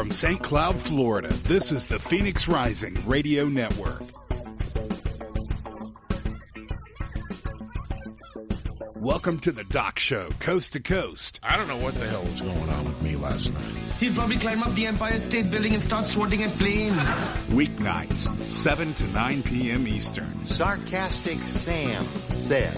From St. Cloud, Florida, this is the Phoenix Rising Radio Network. Welcome to the Doc Show, coast to coast. I don't know what the hell was going on with me last night. He'll probably climb up the Empire State Building and start swatting at planes. Weeknights, 7 to 9 p.m. Eastern. Sarcastic Sam said.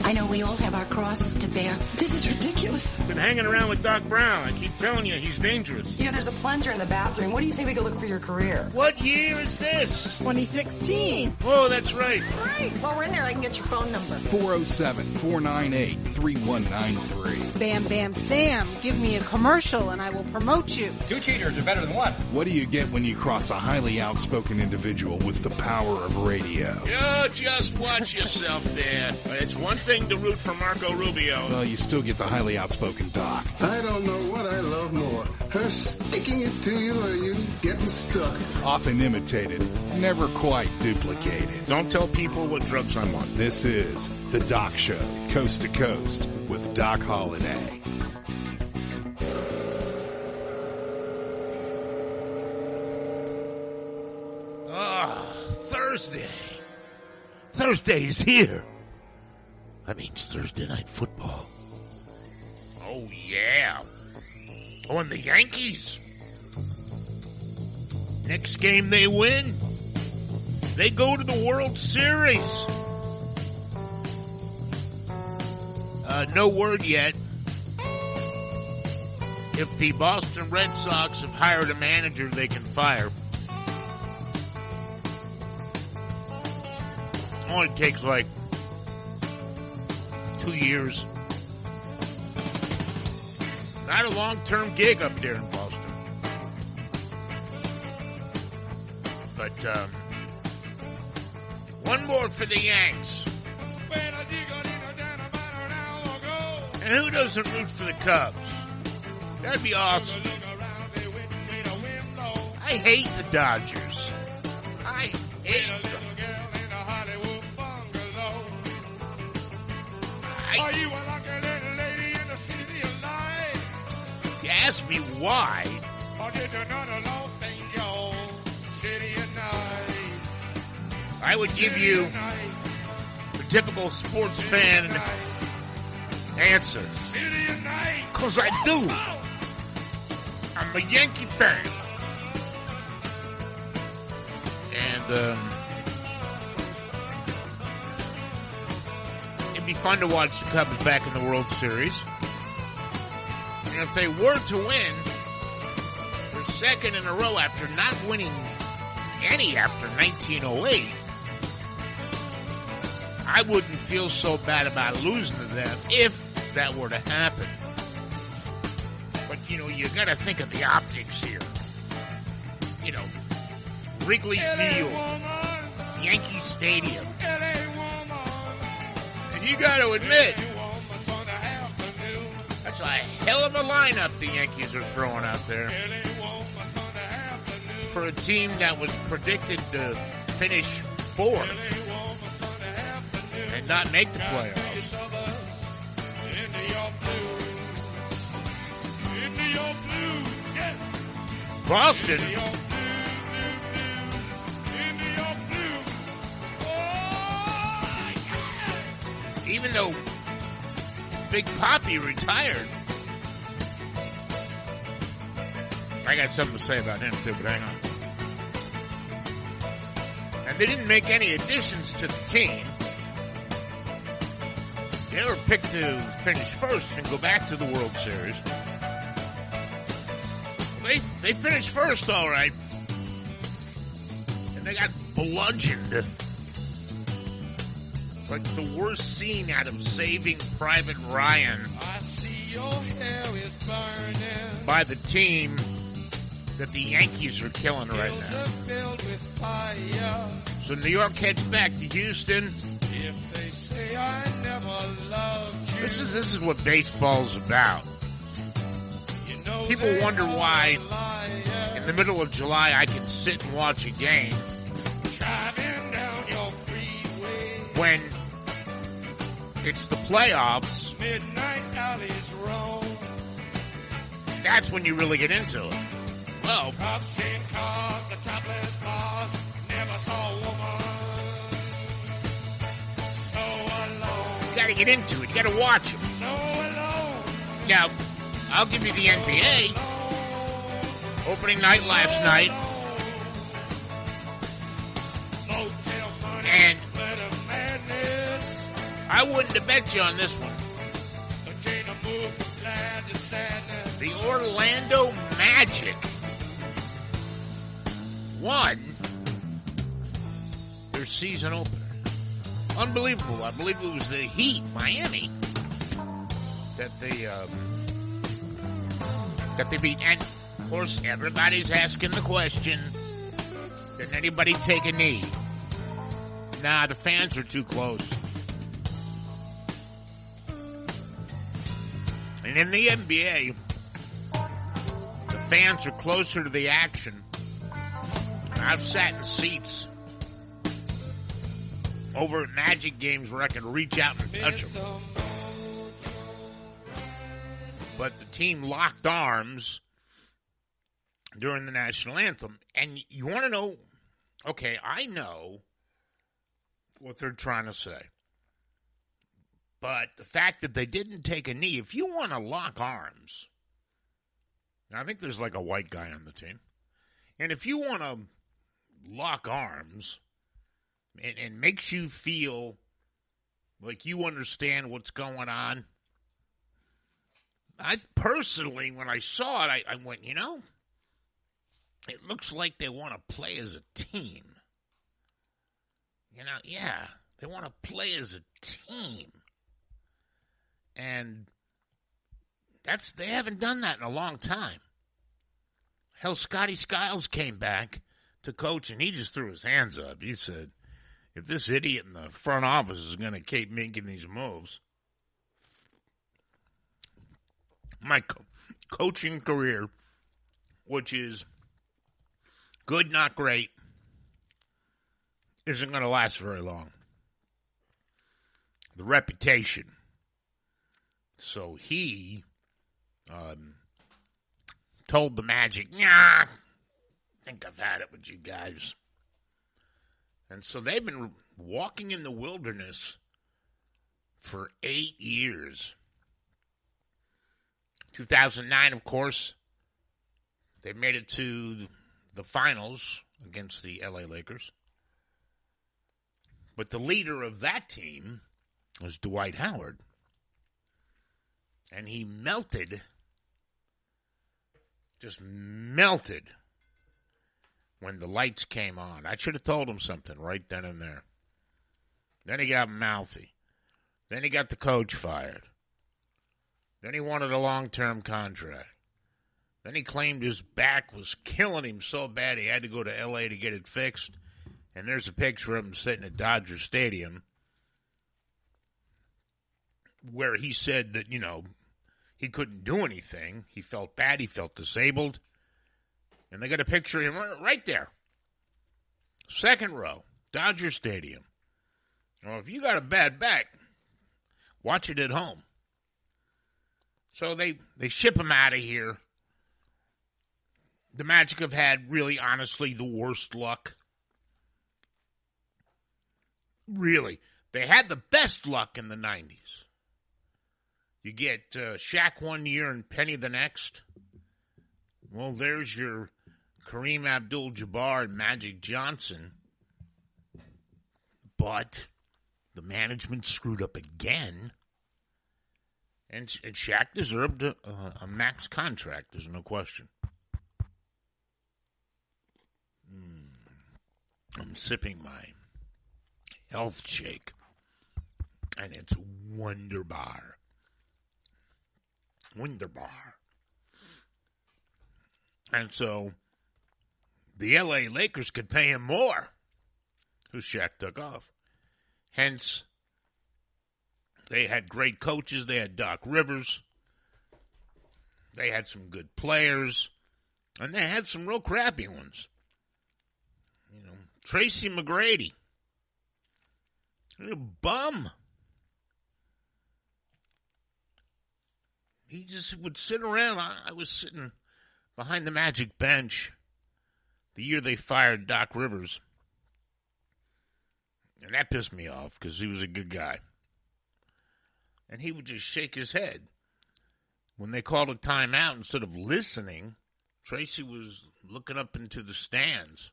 I know we all have our crosses to bear. This is ridiculous. Been hanging around with Doc Brown. I keep telling you, he's dangerous. You know, there's a plunger in the bathroom. What do you think we could look for your career? What year is this? 2016. Oh, that's right. Great. While we're in there, I can get your phone number. 407-498-3193. Bam Bam Sam, give me a commercial and I will promote you. 2 cheaters are better than 1. What do you get when you cross a highly outspoken individual with the power of radio? You just watch yourself there. It's one thing to root for Marco Rubio. Well, you still get the highly outspoken Doc. I don't know what I love more, her sticking it to you or you getting stuck. Often imitated, never quite duplicated. Don't tell people what drugs I'm on. This is The Doc Show, coast to coast, with Doc Holliday. Thursday. Thursday is here. That means Thursday night football. Oh, yeah. Oh, and the Yankees. Next game they win, they go to the World Series. No word yet if the Boston Red Sox have hired a manager they can fire. Only takes like 2 years. Not a long-term gig up there in Boston. But one more for the Yanks. And who doesn't root for the Cubs? That'd be awesome. I hate the Dodgers. I hate them. You ask me why. I would give you the typical sports fan answer. Because I do. I'm a Yankee fan. And it'd be fun to watch the Cubs back in the World Series. And if they were to win, their second in a row after not winning any after 1908, I wouldn't feel so bad about losing to them if that were to happen. But, you got to think of the optics here. Wrigley Field, Yankee Stadium. And you got to admit, that's a hell of a lineup the Yankees are throwing out there. For a team that was predicted to finish fourth and not make the playoffs. Boston, even though Big Papi retired, I got something to say about him too, but hang on. And they didn't make any additions to the team. They were picked to finish first and go back to the World Series. They finished first, all right. And they got bludgeoned. Like the worst scene out of Saving Private Ryan. I see your hair is burning. By the team that the Yankees are killing right now. So New York heads back to Houston. If they say I never loved you. This is what baseball's about. People wonder why in the middle of July I can sit and watch a game when it's the playoffs That's when you really get into it. Well, you got to get into it. You got to watch them. Now, I'll give you the NBA. Opening night last night. And I wouldn't have bet you on this one. The Orlando Magic won their season opener. Unbelievable. I believe it was the Heat, Miami, that they beat. And, of course, everybody's asking the question, did anybody take a knee? Nah, the fans are too close. And in the NBA, the fans are closer to the action. I've sat in seats over at Magic games where I can reach out and touch them. But the team locked arms during the national anthem. And you want to know, okay, I know what they're trying to say. But the fact that they didn't take a knee, if you want to lock arms, I think there's like a white guy on the team. And if you want to lock arms and makes you feel like you understand what's going on, I personally, when I saw it, I went, you know, it looks like they want to play as a team. You know, yeah, they want to play as a team. And they haven't done that in a long time. Hell, Scotty Skiles came back to coach, and he just threw his hands up. He said, if this idiot in the front office is going to keep making these moves, my coaching career, which is good, not great, isn't going to last very long. The reputation. So he told the Magic, nah, I think I've had it with you guys. And so they've been walking in the wilderness for 8 years. 2009, of course, they made it to the finals against the LA Lakers. But the leader of that team was Dwight Howard. And he just melted when the lights came on. I should have told him something right then and there. Then he got mouthy. Then he got the coach fired. Then he wanted a long-term contract. Then he claimed his back was killing him so bad he had to go to L.A. to get it fixed. And there's a picture of him sitting at Dodger Stadium where he said that, you know, he couldn't do anything. He felt bad. He felt disabled. And they got a picture of him right there. Second row, Dodger Stadium. Well, if you got a bad back, watch it at home. So they ship him out of here. The Magic have had, really, honestly, the worst luck. Really. They had the best luck in the 90s. You get Shaq one year and Penny the next. Well, there's your Kareem Abdul-Jabbar and Magic Johnson. But the management screwed up again. And Shaq deserved a max contract. There's no question. I'm sipping my health shake. And it's Wonderbar. Wunderbar. And so the LA Lakers could pay him more, who Shaq took off. Hence, they had great coaches. They had Doc Rivers. They had some good players. And they had some real crappy ones. You know, Tracy McGrady. A bum. he just would sit around. I was sitting behind the Magic bench the year they fired Doc Rivers. And that pissed me off because he was a good guy. And he would just shake his head. When they called a timeout, instead of listening, Tracy was looking up into the stands.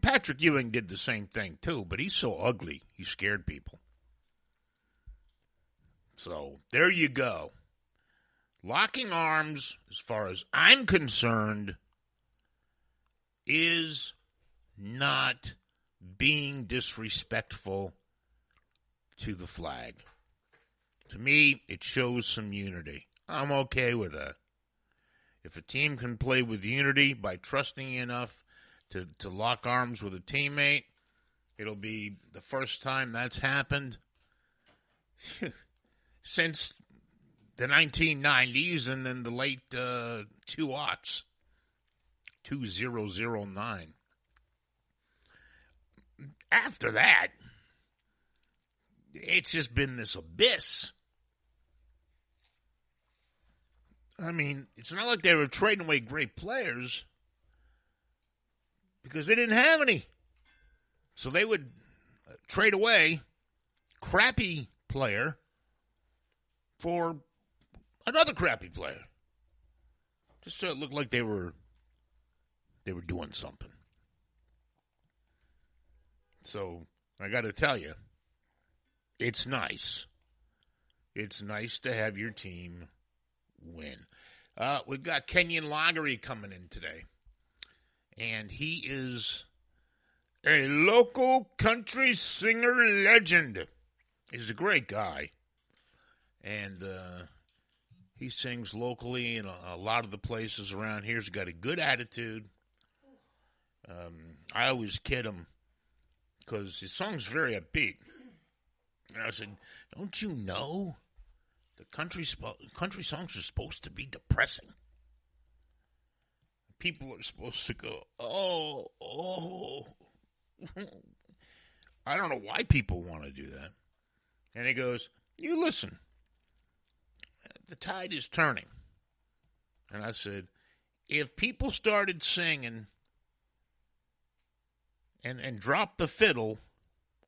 Patrick Ewing did the same thing, too, but he's so ugly, he scared people. So, there you go. Locking arms, as far as I'm concerned, is not being disrespectful to the flag. To me, it shows some unity. I'm okay with that. If a team can play with unity by trusting you enough to lock arms with a teammate, it'll be the first time that's happened since the 1990s and then the late 2009. After that, it's just been this abyss. I mean, it's not like they were trading away great players because they didn't have any. So they would trade away crappy player for another crappy player. Just so it looked like they were doing something. So I got to tell you, it's nice. It's nice to have your team win. We've got Kenyon Lockry coming in today. And he is a local country singer legend. He's a great guy. And he sings locally in a lot of the places around here. He's got a good attitude. I always kid him because his song's very upbeat. And I said, don't you know the country songs are supposed to be depressing? People are supposed to go, oh. I don't know why people want to do that. And he goes, you listen. The tide is turning. And I said, if people started singing and drop the fiddle,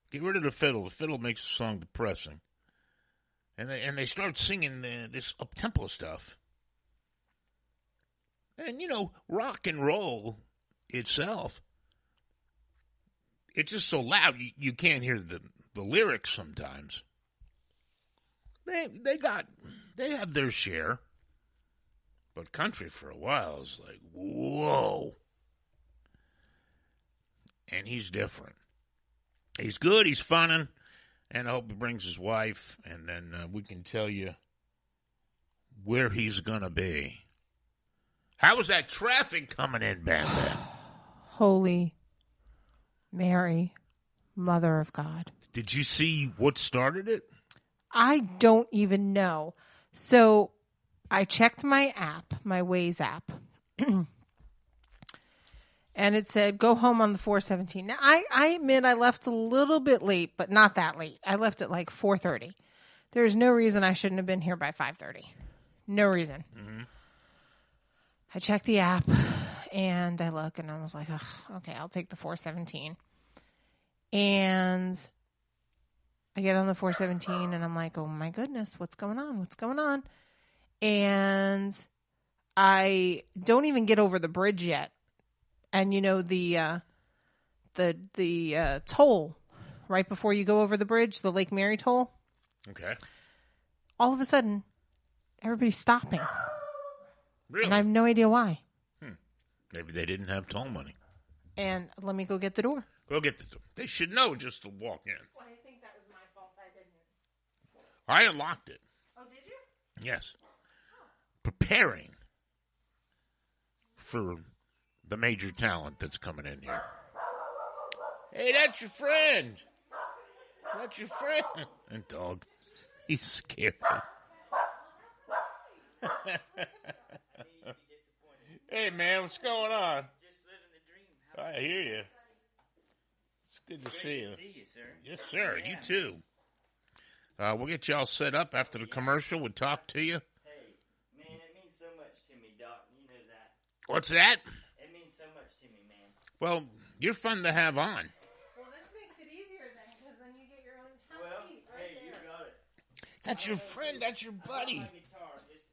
get rid of the fiddle makes the song depressing, and they start singing this up-tempo stuff, and, rock and roll itself, it's just so loud you can't hear the lyrics sometimes. They have their share, but country for a while is like, whoa. And he's different. He's good, he's funnin', and I hope he brings his wife, and then we can tell you where he's going to be. How was that traffic coming in, Bam Bam? Holy Mary, Mother of God. Did you see what started it? I don't even know. So I checked my app, my Waze app, and it said, go home on the 417. Now, I admit I left a little bit late, but not that late. I left at like 4:30. There's no reason I shouldn't have been here by 5:30. No reason. Mm-hmm. I checked the app, and I look, and I was like, okay, I'll take the 417. And I get on the 417, and I'm like, oh, my goodness, what's going on? What's going on? And I don't even get over the bridge yet. And, the toll right before you go over the bridge, the Lake Mary toll. Okay. All of a sudden, everybody's stopping. Really? And I have no idea why. Maybe they didn't have toll money. And let me go get the door. Go get the door. They should know just to walk in. Well, I think that was my fault. I didn't. I unlocked it. Oh, did you? Yes. Preparing for the major talent that's coming in here. Hey, that's your friend. That's your friend. And dog, he's scared. Hey, man, what's going on? Just living the dream. I hear you. It's good to see you. Great to see you, sir. Yes, sir. Yeah. You too. We'll get you all set up after the commercial. We'll talk to you. Hey, man, it means so much to me, Doc. You know that. What's that? It means so much to me, man. Well, you're fun to have on. Well, this makes it easier then, because then you get your own house seat right hey, there. you got it. That's your friend. That's your buddy. My guitar, just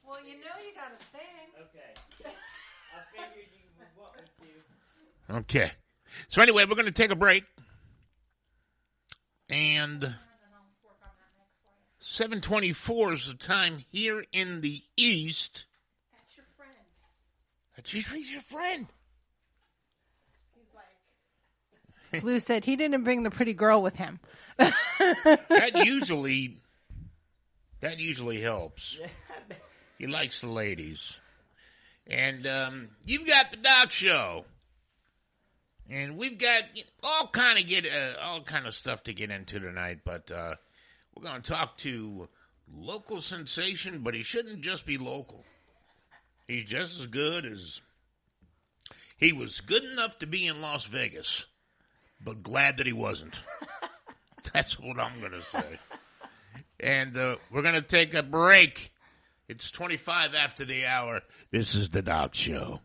Well, you know you got to sing. okay. I figured you would want me to. Okay. So anyway, we're going to take a break. And 7:24 is the time here in the East. That's your friend. He's your friend. He's like... Blue said he didn't bring the pretty girl with him. That usually helps. He likes the ladies. And you've got the Doc Show. And we've got all kind of stuff to get into tonight, but we're going to talk to local sensation, but he shouldn't just be local. He's just as good as he was good enough to be in Las Vegas, but glad that he wasn't. That's what I'm going to say. And we're going to take a break. It's 25 after the hour. This is the Doc Show.